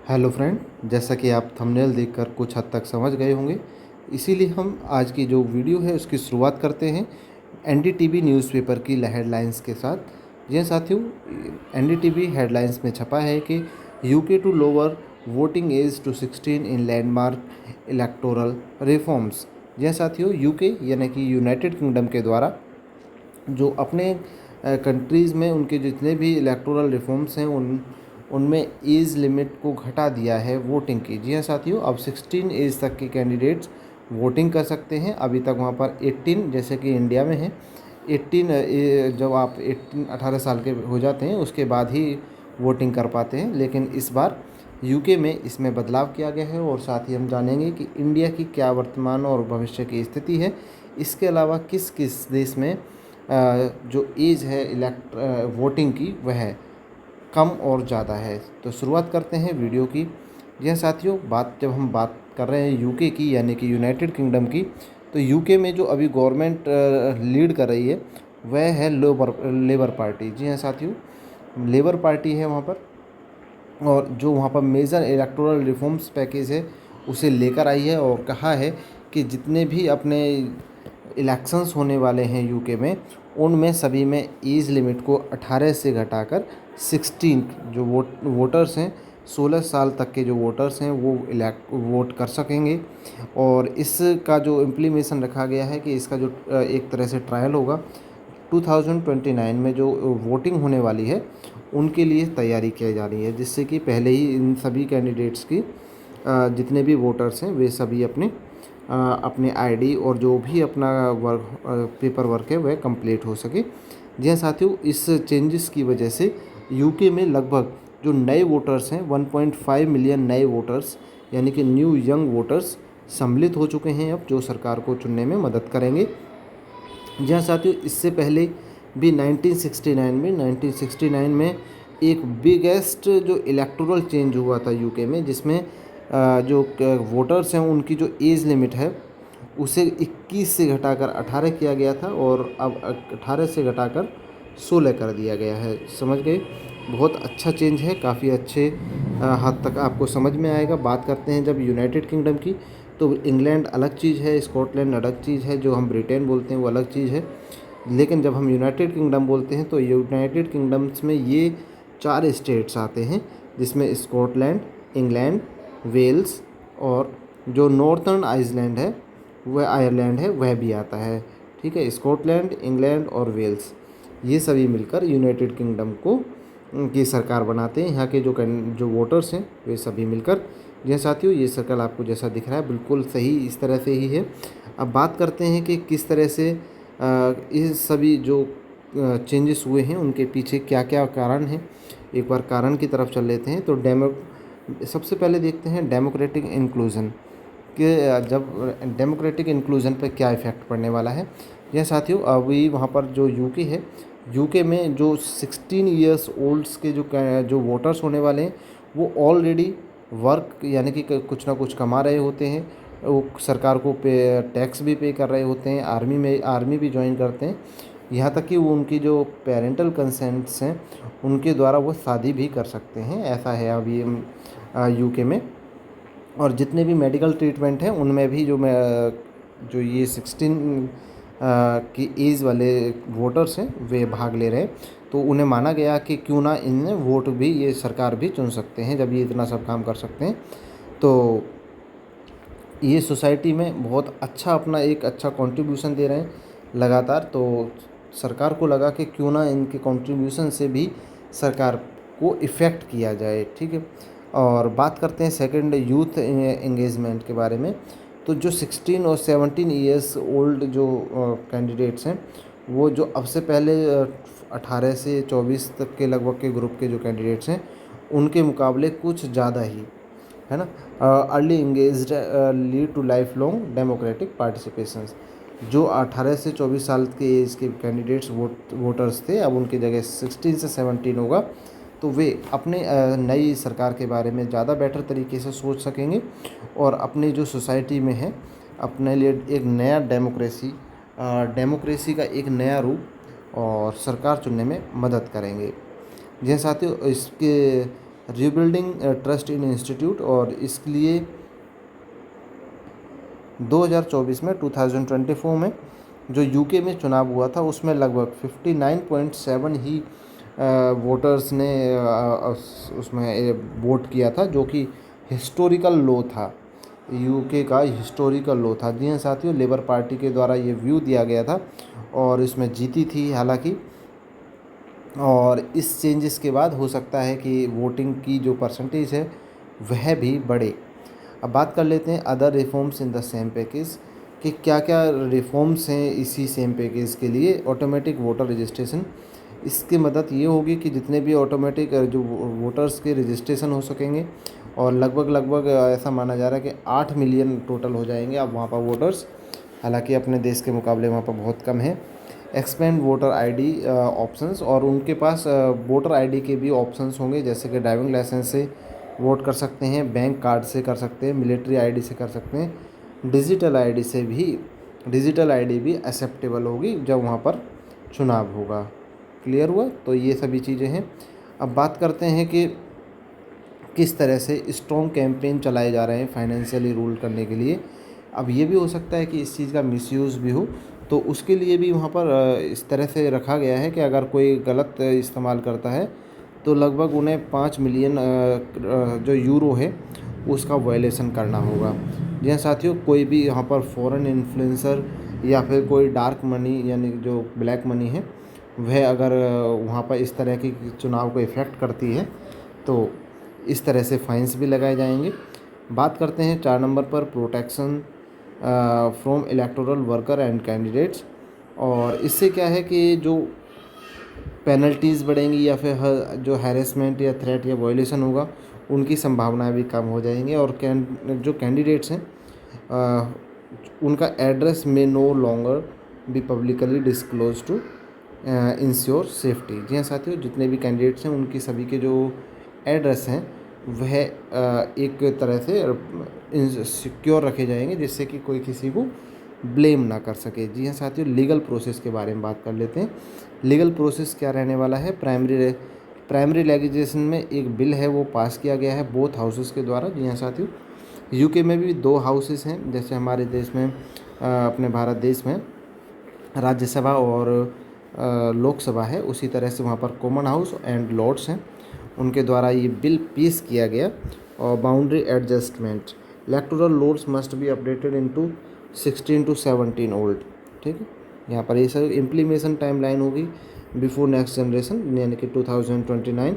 Hello friend, जैसा कि आप थंबनेल देखकर कुछ हद तक समझ गए होंगे, इसीलिए हम आज की जो वीडियो है उसकी शुरुआत करते हैं एनडीटीवी न्यूज़पेपर की हेडलाइंस के साथ। जी हाँ साथियों, एनडीटीवी हेडलाइंस में छपा है कि UK to lower voting age to 16 in landmark electoral reforms. जी हाँ साथियों, यूके यानी कि यूनाइटेड किंगडम के द्वारा जो अपने कंट्रीज़ में उनके जितने भी इलेक्टोरल रिफॉर्म्स हैं उनमें एज लिमिट को घटा दिया है वोटिंग की। जी हाँ साथियों, अब 16 एज तक के कैंडिडेट्स वोटिंग कर सकते हैं। अभी तक वहाँ पर 18 जैसे कि इंडिया में है 18, जब आप 18 साल के हो जाते हैं उसके बाद ही वोटिंग कर पाते हैं। लेकिन इस बार यूके में इसमें बदलाव किया गया है और साथ ही हम जानेंगे कि इंडिया की क्या वर्तमान और भविष्य की स्थिति है। इसके अलावा किस किस देश में जो एज है वोटिंग की वह कम और ज़्यादा है। तो शुरुआत करते हैं वीडियो की। यह साथियों, जब हम बात कर रहे हैं यूके की यानी कि यूनाइटेड किंगडम की, तो यूके में जो अभी गवर्नमेंट लीड कर रही है वह है लेबर पार्टी। जी हाँ साथियों, लेबर पार्टी है वहाँ पर, और जो वहाँ पर मेजर इलेक्टोरल रिफॉर्म्स पैकेज है उसे लेकर आई है और कहा है कि जितने भी अपने इलेक्शंस होने वाले हैं यूके में उनमें सभी में एज लिमिट को 18 से घटाकर 16, जो वोटर्स हैं 16 साल तक के जो वोटर्स हैं वो वोट कर सकेंगे। और इसका जो इम्प्लीमेशन रखा गया है कि इसका जो एक तरह से ट्रायल होगा 2029 में जो वोटिंग होने वाली है उनके लिए तैयारी की जा रही है, जिससे कि पहले ही इन सभी कैंडिडेट्स की जितने भी वोटर्स हैं वे सभी अपने आईडी और जो भी अपना पेपर वर्क है वह कंप्लीट हो सके। जी हाँ साथियों, इस चेंजेस की वजह से यूके में लगभग जो नए वोटर्स हैं 1.5 मिलियन नए वोटर्स यानी कि न्यू यंग वोटर्स सम्मिलित हो चुके हैं अब, जो सरकार को चुनने में मदद करेंगे। जी हाँ साथियों, इससे पहले भी 1969 में एक बिगेस्ट जो इलेक्टोरल चेंज हुआ था यूके में, जिसमें जो वोटर्स हैं उनकी जो एज लिमिट है उसे 21 से घटाकर 18 किया गया था और अब 18 से घटाकर 16 कर दिया गया है। समझ गए? बहुत अच्छा चेंज है, काफ़ी अच्छे हद तक आपको समझ में आएगा। बात करते हैं जब यूनाइटेड किंगडम की, तो इंग्लैंड अलग चीज़ है, स्कॉटलैंड अलग चीज़ है, जो हम ब्रिटेन बोलते हैं वो अलग चीज़ है। लेकिन जब हम यूनाइटेड किंगडम बोलते हैं तो यूनाइटेड किंगडम्स में ये 4 स्टेट्स आते हैं, जिसमें स्कॉटलैंड, इंग्लैंड, वेल्स और जो नॉर्थर्न आइसलैंड है वह आयरलैंड है वह भी आता है। ठीक है, स्कॉटलैंड, इंग्लैंड और वेल्स ये सभी मिलकर यूनाइटेड किंगडम को की सरकार बनाते हैं। यहाँ के जो वोटर्स हैं वे सभी मिलकर। जी साथियों, ये सर्कल आपको जैसा दिख रहा है बिल्कुल सही इस तरह से ही है। अब बात करते हैं कि किस तरह से इस सभी जो चेंजेस हुए हैं उनके पीछे क्या क्या कारण हैं। एक बार कारण की तरफ चल लेते हैं। तो सबसे पहले देखते हैं डेमोक्रेटिक इंक्लूज़न कि जब डेमोक्रेटिक इंक्लूज़न पर क्या इफ़ेक्ट पड़ने वाला है। यह साथियों, अभी वहाँ पर जो यूके है, यूके में जो 16 ईयर्स ओल्ड्स के जो वोटर्स होने वाले हैं वो ऑलरेडी वर्क यानी कि कुछ ना कुछ कमा रहे होते हैं, वो सरकार को टैक्स भी पे कर रहे होते हैं, आर्मी भी ज्वाइन करते हैं। यहाँ तक कि वो उनकी जो पेरेंटल कंसेंट्स हैं उनके द्वारा वो शादी भी कर सकते हैं। ऐसा है अभी यूके में। और जितने भी मेडिकल ट्रीटमेंट हैं उनमें भी जो ये 16 की एज वाले वोटर्स हैं वे भाग ले रहे हैं। तो उन्हें माना गया कि क्यों ना इन्हें वोट भी ये सरकार भी चुन सकते हैं, जब ये इतना सब काम कर सकते हैं। तो ये सोसाइटी में बहुत अच्छा अपना एक अच्छा कंट्रीब्यूशन दे रहे हैं लगातार। तो सरकार को लगा कि क्यों ना इनके कंट्रीब्यूशन से भी सरकार को इफ़ेक्ट किया जाए। ठीक है, और बात करते हैं सेकंड यूथ एंगेजमेंट के बारे में। तो जो 16 और 17 ईयर्स ओल्ड जो कैंडिडेट्स हैं वो जो अब से पहले 18 से 24 तक के लगभग के ग्रुप के जो कैंडिडेट्स हैं उनके मुकाबले कुछ ज़्यादा ही है ना early engaged lead to life long democratic participations. जो 18 से 24 साल के एज के कैंडिडेट्स वोटर्स थे, अब उनकी जगह 16 से 17 होगा। तो वे अपने नई सरकार के बारे में ज़्यादा बेटर तरीके से सोच सकेंगे और अपनी जो सोसाइटी में है अपने लिए एक नया डेमोक्रेसी का एक नया रूप और सरकार चुनने में मदद करेंगे। जी साथियों, इसके रीबिल्डिंग ट्रस्ट इन इंस्टीट्यूट, और इसके लिए 2024 में 2024 में जो यूके में चुनाव हुआ था उसमें लगभग 59.7 ही वोटर्स ने उसमें वोट किया था, जो कि हिस्टोरिकल लो था, यूके का हिस्टोरिकल लो था। जी हाँ साथियों, लेबर पार्टी के द्वारा ये व्यू दिया गया था और इसमें जीती थी हालांकि। और इस चेंजेस के बाद हो सकता है कि वोटिंग की जो परसेंटेज है वह भी बढ़े। अब बात कर लेते हैं other reforms in the same package, कि क्या क्या रिफॉर्म्स हैं इसी सेम पैकेज के लिए। ऑटोमेटिक वोटर रजिस्ट्रेशन, इसकी मदद ये होगी कि जितने भी ऑटोमेटिक जो वोटर्स के रजिस्ट्रेशन हो सकेंगे, और लगभग ऐसा माना जा रहा है कि 8 मिलियन टोटल हो जाएंगे अब वहाँ पर वोटर्स, हालांकि अपने देश के मुकाबले वहाँ पर बहुत कम है। एक्सपेंड वोटर आईडी ऑप्शंस, और उनके पास वोटर आईडी के भी ऑप्शंस होंगे, जैसे कि ड्राइविंग लाइसेंस से वोट कर सकते हैं, बैंक कार्ड से कर सकते हैं, मिलिट्री आईडी से कर सकते हैं, डिजिटल आईडी से भी, डिजिटल आईडी भी एक्सेप्टेबल होगी जब वहाँ पर चुनाव होगा। क्लियर हुआ? तो ये सभी चीज़ें हैं। अब बात करते हैं कि किस तरह से स्ट्रॉन्ग कैंपेन चलाए जा रहे हैं फाइनेंशियली रूल करने के लिए। अब ये भी हो सकता है कि इस चीज़ का मिसयूज़ भी हो, तो उसके लिए भी वहाँ पर इस तरह से रखा गया है कि अगर कोई गलत इस्तेमाल करता है तो लगभग उन्हें 5 मिलियन जो यूरो है उसका वायलेशन करना होगा। जी हाँ साथियों, कोई भी यहाँ पर फॉरेन इन्फ्लुएंसर या फिर कोई डार्क मनी यानी जो ब्लैक मनी है वह अगर वहाँ पर इस तरह की चुनाव को इफ़ेक्ट करती है तो इस तरह से फाइन्स भी लगाए जाएंगे। बात करते हैं 4 नंबर पर protection from electoral worker and candidates, और इससे क्या है कि जो पेनल्टीज़ बढ़ेंगी या फिर जो हैरेसमेंट या थ्रेट या वायलेशन होगा उनकी संभावनाएं भी कम हो जाएंगी। और जो कैंडिडेट्स हैं उनका एड्रेस में no longer be publicly disclose to ensure safety. जी हाँ साथियों, जितने भी कैंडिडेट्स हैं उनकी सभी के जो एड्रेस हैं वह एक तरह से सिक्योर रखे जाएंगे, जिससे कि कोई किसी को ब्लेम ना कर सके। जी हाँ साथियों, लीगल प्रोसेस के बारे में बात कर लेते हैं। लीगल प्रोसेस क्या रहने वाला है। प्राइमरी लेजिस्लेशन में एक बिल है वो पास किया गया है बोथ हाउसेस के द्वारा। जी हाँ साथियों, यूके में भी 2 हाउसेस हैं, जैसे हमारे देश में अपने भारत देश में राज्यसभा और लोकसभा है, उसी तरह से वहाँ पर कॉमन हाउस एंड लॉर्ड्स हैं, उनके द्वारा ये बिल पेश किया गया। और boundary adjustment, electoral laws must be updated into 16 to 17 old. ठीक है, यहाँ पर ये सब इम्प्लीमेशन टाइमलाइन होगी बिफोर नेक्स्ट जनरेशन, यानी कि 2029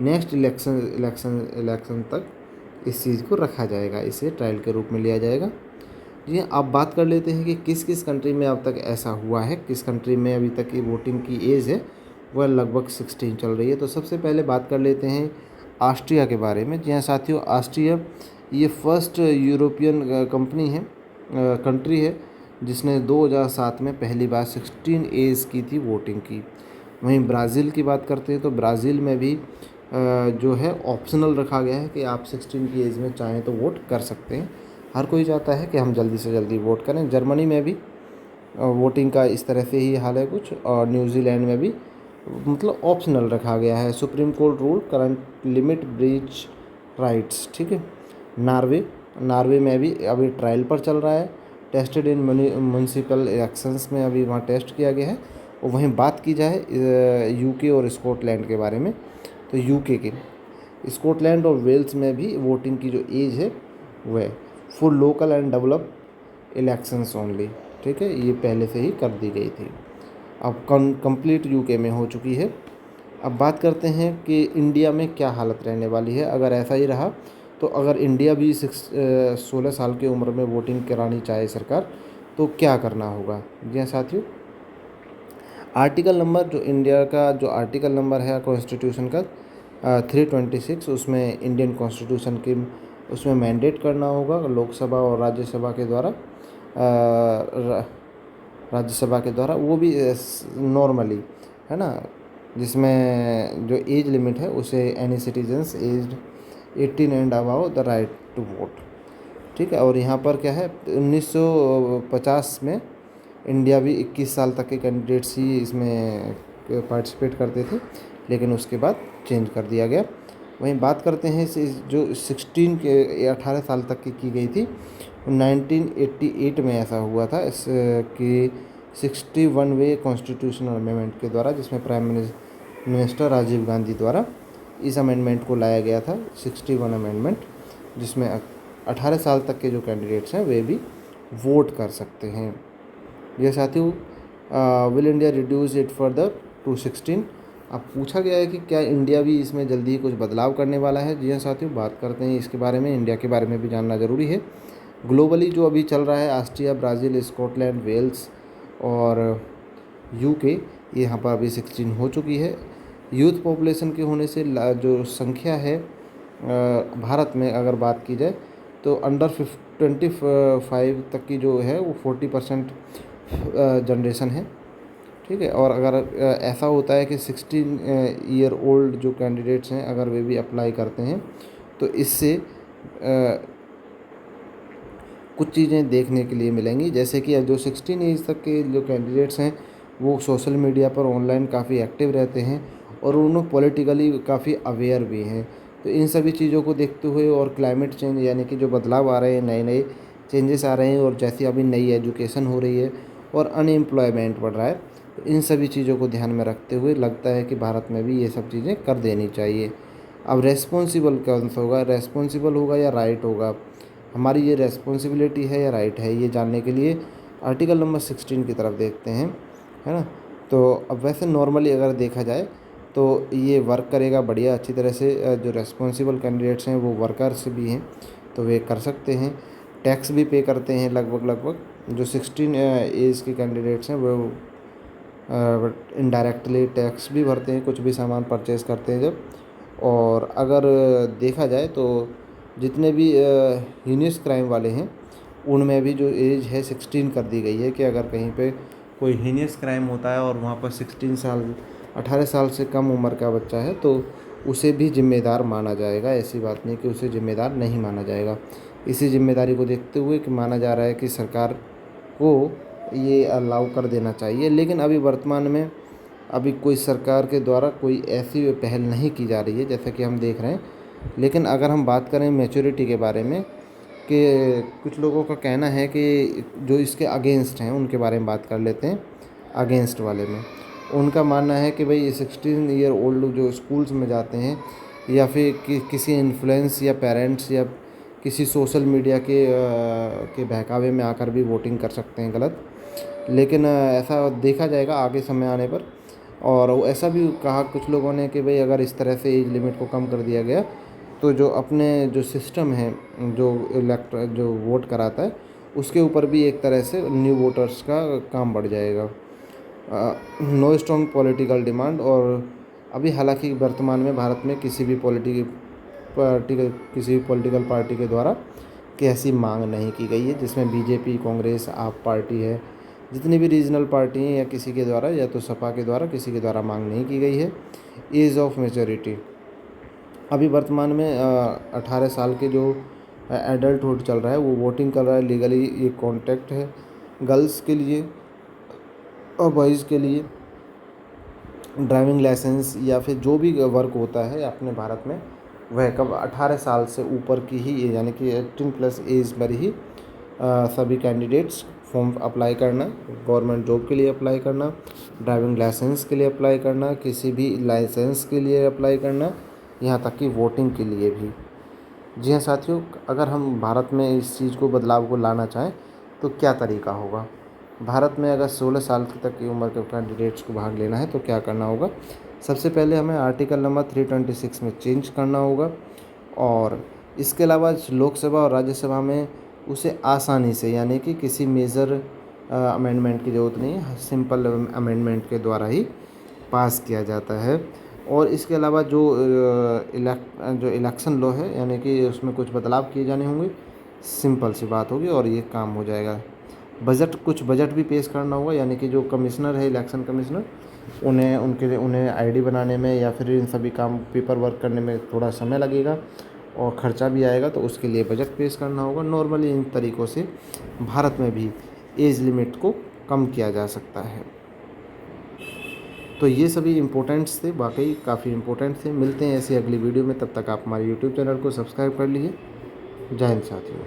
नेक्स्ट इलेक्शन तक इस चीज़ को रखा जाएगा, इसे ट्रायल के रूप में लिया जाएगा। जी अब बात कर लेते हैं कि किस किस कंट्री में अब तक ऐसा हुआ है, किस कंट्री में अभी तक की वोटिंग की एज है वह लगभग 16 चल रही है। तो सबसे पहले बात कर लेते हैं ऑस्ट्रिया के बारे में। जी हाँ साथियों, ऑस्ट्रिया ये फर्स्ट यूरोपियन कंट्री है जिसने 2007 में पहली बार 16 एज की थी वोटिंग की। वहीं ब्राज़ील की बात करते हैं तो ब्राज़ील में भी जो है ऑप्शनल रखा गया है कि आप 16 की एज में चाहें तो वोट कर सकते हैं। हर कोई चाहता है कि हम जल्दी से जल्दी वोट करें। जर्मनी में भी वोटिंग का इस तरह से ही हाल है कुछ, और न्यूजीलैंड में भी मतलब ऑप्शनल रखा गया है। Supreme court rule current limit breach rights. ठीक है, नॉर्वे में भी अभी ट्रायल पर चल रहा है। टेस्टेड इन म्यूनसिपल इलेक्शंस में अभी वहाँ टेस्ट किया गया है। और वहीं बात की जाए यूके और स्कॉटलैंड के बारे में, तो यूके के स्कॉटलैंड और वेल्स में भी वोटिंग की जो एज है वह for local and develop elections only. ठीक है, ये पहले से ही कर दी गई थी, अब कंप्लीट यूके में हो चुकी है। अब बात करते हैं कि इंडिया में क्या हालत रहने वाली है अगर ऐसा ही रहा। तो अगर इंडिया भी 16 साल की उम्र में वोटिंग करानी चाहे सरकार तो क्या करना होगा। जी हाँ साथियों, आर्टिकल नंबर जो इंडिया का जो आर्टिकल नंबर है कॉन्स्टिट्यूशन का 326, उसमें इंडियन कॉन्स्टिट्यूशन के उसमें मैंडेट करना होगा लोकसभा और राज्यसभा के द्वारा, वो भी नॉर्मली है ना, जिसमें जो एज लिमिट है उसे any citizens aged 18 and above the right to vote. ठीक है, और यहाँ पर क्या है 1950 में इंडिया भी 21 साल तक के कैंडिडेट्स ही इसमें पार्टिसिपेट करते थे, लेकिन उसके बाद चेंज कर दिया गया। वहीं बात करते हैं जो 16 के 18 साल तक की गई थी, 1988 में ऐसा हुआ था कि 61वें कॉन्स्टिट्यूशनल अमेंडमेंट के द्वारा, जिसमें प्राइम मिनिस्टर राजीव गांधी द्वारा इस अमेंडमेंट को लाया गया था, 61 अमेंडमेंट, जिसमें 18 साल तक के जो कैंडिडेट्स हैं वे भी वोट कर सकते हैं। यह साथियों, will India reduce it further to 16। अब पूछा गया है कि क्या इंडिया भी इसमें जल्दी ही कुछ बदलाव करने वाला है। जी हाँ साथियों, बात करते हैं इसके बारे में। इंडिया के बारे में भी जानना ज़रूरी है। ग्लोबली जो अभी चल रहा है, ऑस्ट्रिया, ब्राज़ील, स्कॉटलैंड, वेल्स और यूके, यहाँ पर अभी 16 हो चुकी है। यूथ पॉपुलेशन के होने से जो संख्या है भारत में अगर बात की जाए तो अंडर 25 तक की जो है वो 40% जनरेशन है। ठीक है, और अगर ऐसा होता है कि 16 ईयर ओल्ड जो कैंडिडेट्स हैं अगर वे भी अप्लाई करते हैं तो इससे कुछ चीज़ें देखने के लिए मिलेंगी, जैसे कि जो 16 एज तक के जो कैंडिडेट्स हैं वो सोशल मीडिया पर ऑनलाइन काफ़ी एक्टिव रहते हैं और उन्होंने पॉलिटिकली काफ़ी अवेयर भी हैं। तो इन सभी चीज़ों को देखते हुए और क्लाइमेट चेंज यानी कि जो बदलाव आ रहे हैं, नए नए चेंजेस आ रहे हैं, और जैसी अभी नई एजुकेशन हो रही है और अनएम्प्लॉयमेंट बढ़ रहा है, तो इन सभी चीज़ों को ध्यान में रखते हुए लगता है कि भारत में भी ये सब चीज़ें कर देनी चाहिए। अब रेस्पॉन्सिबल कौन सा होगा, रेस्पॉन्सिबल होगा या राइट होगा, हमारी ये रेस्पॉन्सिबिलिटी है या राइट है, ये जानने के लिए आर्टिकल नंबर 16 की तरफ देखते हैं, है ना। तो अब वैसे नॉर्मली अगर देखा जाए तो ये वर्क करेगा बढ़िया अच्छी तरह से। जो रेस्पॉन्सिबल कैंडिडेट्स हैं वो वर्कर्स भी हैं तो वे कर सकते हैं, टैक्स भी पे करते हैं लगभग। जो 16 एज के कैंडिडेट्स हैं वो इनडायरेक्टली टैक्स भी भरते हैं कुछ भी सामान परचेज़ करते हैं जब। और अगर देखा जाए तो जितने भी हीनियस क्राइम वाले हैं उनमें भी जो एज है 16 कर दी गई है कि अगर कहीं पे कोई हीनियस क्राइम होता है और वहाँ पर 18 साल से कम उम्र का बच्चा है तो उसे भी जिम्मेदार माना जाएगा। ऐसी बात नहीं कि उसे जिम्मेदार नहीं माना जाएगा। इसी जिम्मेदारी को देखते हुए कि माना जा रहा है कि सरकार को ये अलाउ कर देना चाहिए, लेकिन अभी वर्तमान में अभी कोई सरकार के द्वारा कोई ऐसी पहल नहीं की जा रही है जैसा कि हम देख रहे हैं। लेकिन अगर हम बात करें मैच्योरिटी के बारे में, कि कुछ लोगों का कहना है कि जो इसके अगेंस्ट हैं उनके बारे में बात कर लेते हैं। अगेंस्ट वाले में उनका मानना है कि भाई 16 ईयर ओल्ड जो स्कूल्स में जाते हैं या फिर किसी इन्फ्लुएंस या पेरेंट्स या किसी सोशल मीडिया के बहकावे में आकर भी वोटिंग कर सकते हैं गलत। लेकिन ऐसा देखा जाएगा आगे समय आने पर। और ऐसा भी कहा कुछ लोगों ने कि भाई अगर इस तरह से एज लिमिट को कम कर दिया गया तो जो अपने जो सिस्टम है जो वोट कराता है उसके ऊपर भी एक तरह से न्यू वोटर्स का काम बढ़ जाएगा। No strong political demand. और अभी हालांकि वर्तमान में भारत में किसी भी पॉलिटिकल पार्टी के द्वारा की ऐसी मांग नहीं की गई है, जिसमें बीजेपी, कांग्रेस, आप पार्टी है, जितनी भी रीजनल पार्टी हैं या किसी के द्वारा या तो सपा के द्वारा किसी के द्वारा मांग नहीं की गई है। एज ऑफ मेच्योरिटी अभी वर्तमान में 18 साल के जो एडल्टहुड चल रहा है वो वोटिंग कर रहा है लीगली। ये कॉन्टेक्ट है गर्ल्स के लिए और बॉयज़ के लिए। ड्राइविंग लाइसेंस या फिर जो भी वर्क होता है अपने भारत में वह कब 18 साल से ऊपर की ही यानी कि 18+ एज पर ही सभी कैंडिडेट्स फॉर्म अप्लाई करना, गवर्नमेंट जॉब के लिए अप्लाई करना, ड्राइविंग लाइसेंस के लिए अप्लाई करना, किसी भी लाइसेंस के लिए अप्लाई करना, यहाँ तक कि वोटिंग के लिए भी। जी हाँ साथियों, अगर हम भारत में इस चीज़ को बदलाव को लाना चाहें तो क्या तरीका होगा। भारत में अगर 16 साल तक की उम्र के कैंडिडेट्स को भाग लेना है तो क्या करना होगा। सबसे पहले हमें आर्टिकल नंबर 326 में चेंज करना होगा और इसके अलावा लोकसभा और राज्यसभा में उसे आसानी से यानी कि किसी मेजर अमेंडमेंट की ज़रूरत नहीं है, सिंपल अमेंडमेंट के द्वारा ही पास किया जाता है। और इसके अलावा जो इलेक्शन लॉ है यानी कि उसमें कुछ बदलाव किए जाने होंगे, सिंपल सी बात होगी और ये काम हो जाएगा। कुछ बजट भी पेश करना होगा यानी कि जो कमिश्नर है इलेक्शन कमिश्नर उन्हें आईडी बनाने में या फिर इन सभी काम पेपर वर्क करने में थोड़ा समय लगेगा और ख़र्चा भी आएगा, तो उसके लिए बजट पेश करना होगा। नॉर्मली इन तरीक़ों से भारत में भी एज लिमिट को कम किया जा सकता है। तो ये सभी इम्पोर्टेंट्स थे, वाकई काफ़ी इम्पोर्टेंट थे। मिलते हैं ऐसी अगली वीडियो में, तब तक आप हमारे यूट्यूब चैनल को सब्सक्राइब कर लीजिए। जय हिंद साथियों।